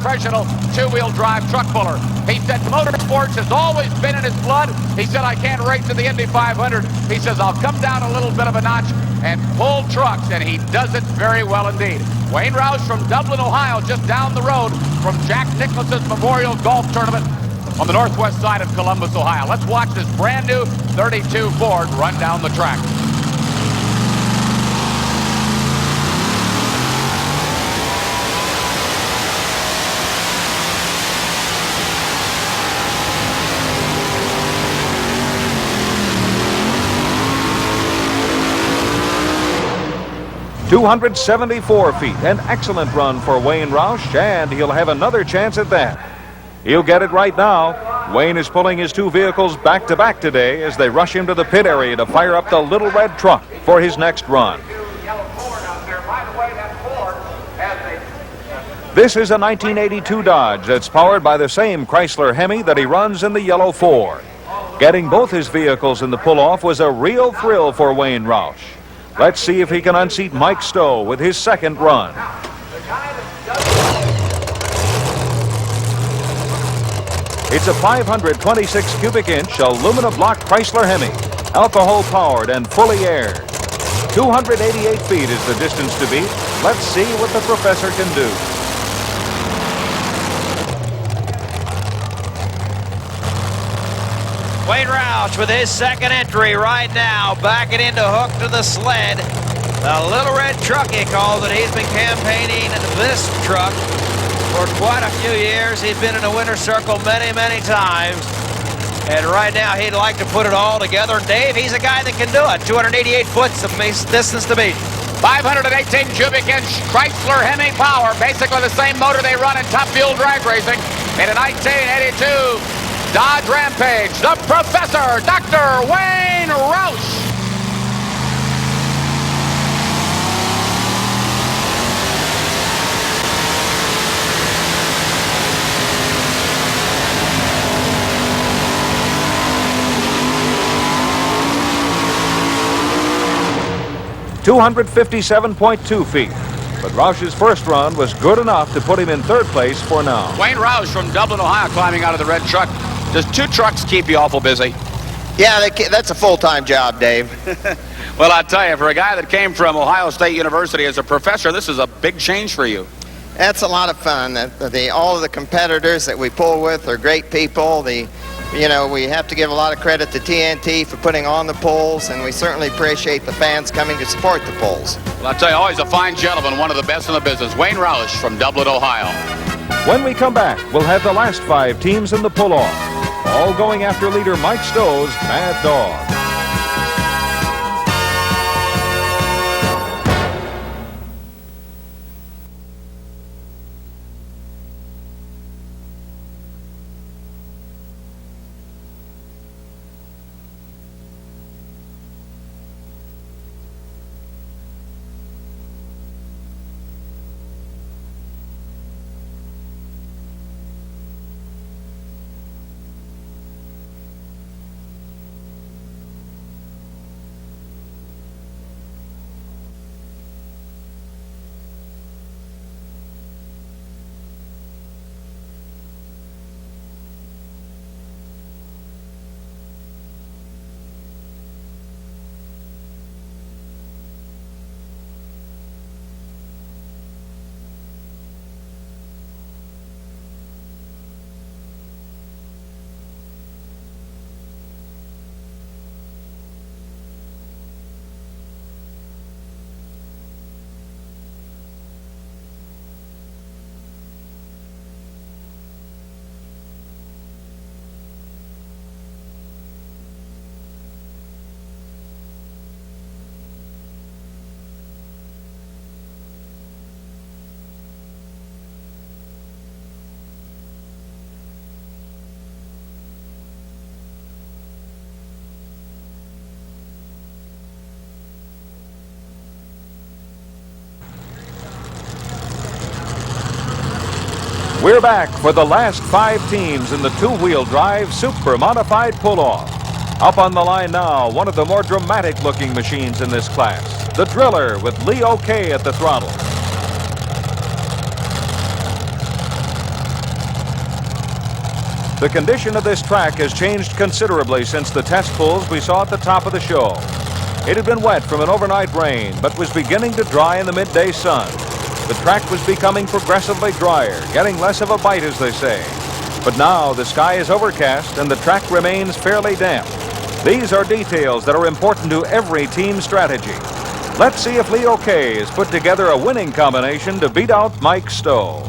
professional two-wheel drive truck puller. He said motorsports has always been in his blood. He said, I can't race in the Indy 500. He says, I'll come down a little bit of a notch and pull trucks, and he does it very well indeed. Wayne Rausch from Dublin, Ohio, just down the road from Jack Nicklaus's Memorial Golf Tournament on the northwest side of Columbus, Ohio. Let's watch this brand new 32 Ford run down the track. .274 feet, an excellent run for Wayne Rausch, and he'll have another chance at that. He'll get it right now. Wayne is pulling his two vehicles back-to-back today as they rush him to the pit area to fire up the little red truck for his next run. This is a 1982 Dodge that's powered by the same Chrysler Hemi that he runs in the yellow Ford. Getting both his vehicles in the pull-off was a real thrill for Wayne Rausch. Let's see if he can unseat Mike Stowe with his second run. It's a 526 cubic inch aluminum block Chrysler Hemi, alcohol powered and fully aired. 288 feet is the distance to beat. Let's see what the professor can do. Wayne Rausch with his second entry right now, backing into hook to the sled. The little red truck, he calls it. He's been campaigning this truck for quite a few years. He's been in the winner's circle many, many times. And right now, he'd like to put it all together. And Dave, he's a guy that can do it. 288 foot distance to beat. 518 cubic inch Chrysler Hemi power, basically the same motor they run in Top Fuel drag racing. In a 1982 Dodge Rampage, the professor, Dr. Wayne Rausch. .257.2 feet. But Rausch's first run was good enough to put him in third place for now. Wayne Rausch from Dublin, Ohio, climbing out of the red truck. Does two trucks keep you awful busy? Yeah, that's a full-time job, Dave. Well, I tell you, for a guy that came from Ohio State University as a professor, this is a big change for you. That's a lot of fun. All of the competitors that we pull with are great people. We have to give a lot of credit to TNT for putting on the polls, and we certainly appreciate the fans coming to support the polls. Well, I tell you, always a fine gentleman, one of the best in the business. Wayne Rausch from Dublin, Ohio. When we come back, we'll have the last 5 teams in the pull-off, all going after leader Mike Stowe's Mad Dog. We're back for the last 5 teams in the two-wheel drive super modified pull-off. Up on the line now, one of the more dramatic-looking machines in this class, the Driller with Lee OK at the throttle. The condition of this track has changed considerably since the test pulls we saw at the top of the show. It had been wet from an overnight rain, but was beginning to dry in the midday sun. The track was becoming progressively drier, getting less of a bite, as they say. But now the sky is overcast and the track remains fairly damp. These are details that are important to every team strategy. Let's see if Leo K has put together a winning combination to beat out Mike Stowe.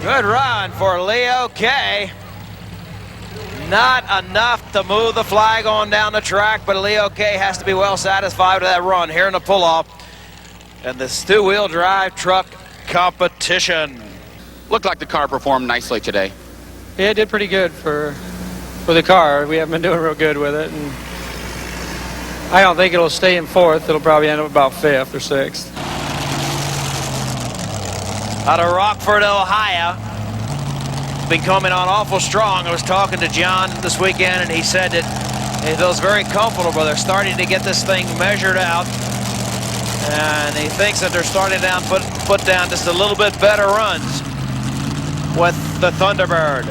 Good run for Leo K. Not enough to move the flag on down the track, but Leo K has to be well satisfied with that run here in the pull-off and this two-wheel drive truck competition. Looked like the car performed nicely today. Yeah, it did pretty good for the car. We haven't been doing real good with it, and I don't think it'll stay in fourth. It'll probably end up about fifth or sixth. Out of Rockford, Ohio. Been coming on awful strong. I was talking to John this weekend, and he said that he feels very comfortable. They're starting to get this thing measured out, and he thinks that they're starting to put down just a little bit better runs with the Thunderbird.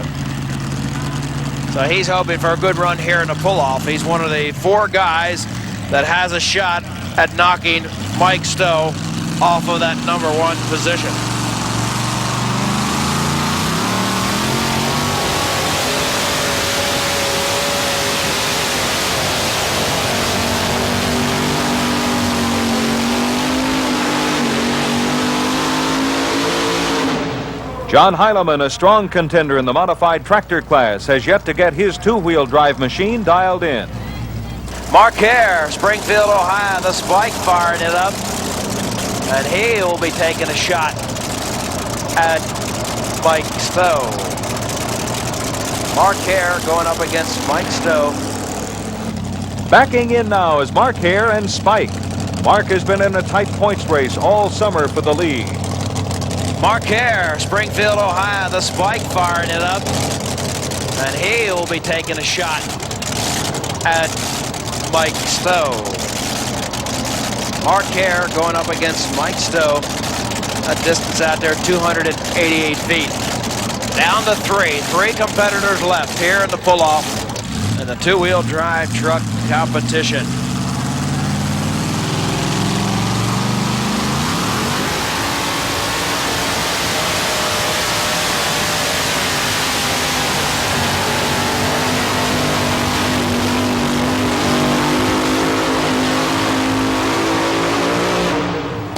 So he's hoping for a good run here in the pull-off. He's one of the 4 guys that has a shot at knocking Mike Stowe off of that #1 position. John Hileman, a strong contender in the modified tractor class, has yet to get his two-wheel drive machine dialed in. Mark Hare, Springfield, Ohio, the Spike firing it up. And he will be taking a shot at Mike Stowe. Mark Hare going up against Mike Stowe. Backing in now is Mark Hare and Spike. Mark has been in a tight points race all summer for the lead. Mark Hare, Springfield, Ohio, the Spike firing it up. And he will be taking a shot at Mike Stowe. Mark Hare going up against Mike Stowe. A distance out there, 288 feet. Down to 3. 3 competitors left here in the pull-off in the two-wheel drive truck competition.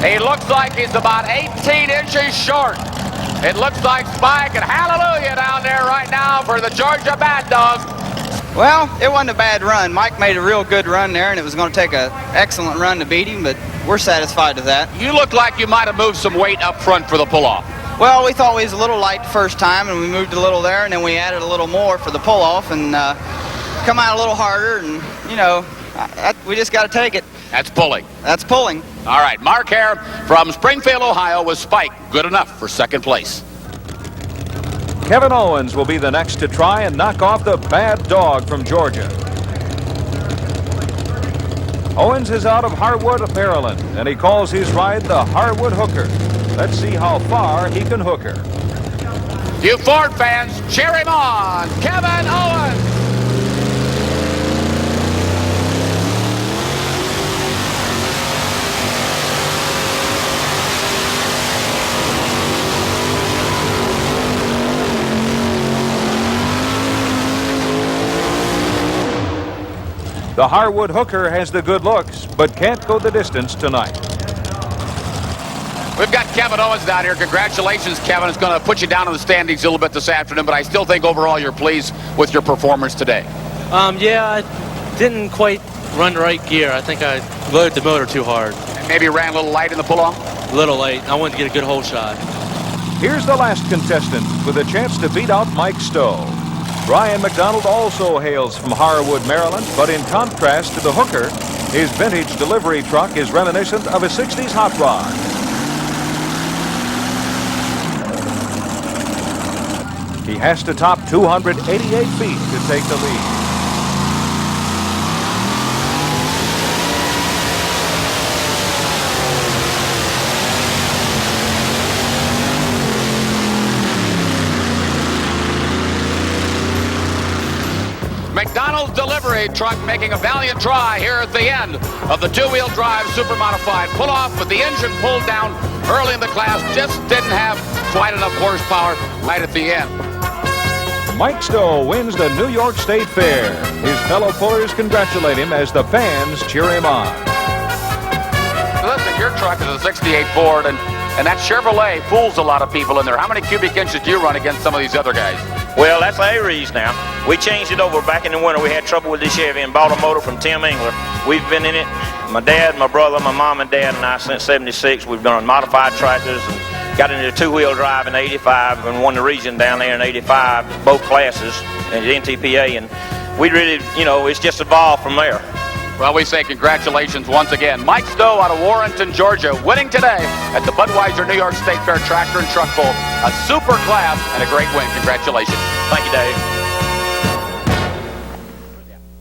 He looks like he's about 18 inches short. It looks like Spike and hallelujah down there right now for the Georgia Bad Dog. Well, it wasn't a bad run. Mike made a real good run there, and it was going to take an excellent run to beat him, but we're satisfied with that. You look like you might have moved some weight up front for the pull-off. Well, we thought we was a little light the first time, and we moved a little there, and then we added a little more for the pull-off and come out a little harder, and, you know, we just got to take it. That's pulling. That's pulling. All right, Mark Hare from Springfield, Ohio with Spike. Good enough for second place. Kevin Owens will be the next to try and knock off the Bad Dog from Georgia. Owens is out of Harwood, Maryland, and he calls his ride the Harwood Hooker. Let's see how far he can hook her. You Ford fans, cheer him on, Kevin Owens. The Harwood Hooker has the good looks, but can't go the distance tonight. We've got Kevin Owens down here. Congratulations, Kevin. It's going to put you down in the standings a little bit this afternoon, but I still think overall you're pleased with your performance today. Yeah, I didn't quite run the right gear. I think I loaded the motor too hard. And maybe ran a little light in the pull-off? A little late. I wanted to get a good hole shot. Here's the last contestant with a chance to beat out Mike Stowe. Bryan McDonald also hails from Harwood, Maryland, but in contrast to the Hooker, his vintage delivery truck is reminiscent of a 60s hot rod. He has to top 288 feet to take the lead. McDonald's delivery truck making a valiant try here at the end of the two-wheel drive super modified pull-off with the engine pulled down early in the class. Just didn't have quite enough horsepower right at the end. Mike Stowe wins the New York State Fair. His fellow pullers congratulate him as the fans cheer him on. Listen, your truck is a 68 Ford, and that Chevrolet fools a lot of people in there. How many cubic inches do you run against some of these other guys? Well, that's Aries now. We changed it over back in the winter. We had trouble with this Chevy and bought a motor from Tim Engler. We've been in it, my dad, my brother, my mom and dad and I, since 76. We've done modified tractors and got into two-wheel drive in 85 and won the region down there in 85, both classes, and the NTPA. And we really, you know, it's just evolved from there. Well, we say congratulations once again. Mike Stowe out of Warrenton, Georgia, winning today at the Budweiser New York State Fair Tractor and Truck Bowl. A super class and a great win. Congratulations. Thank you, Dave.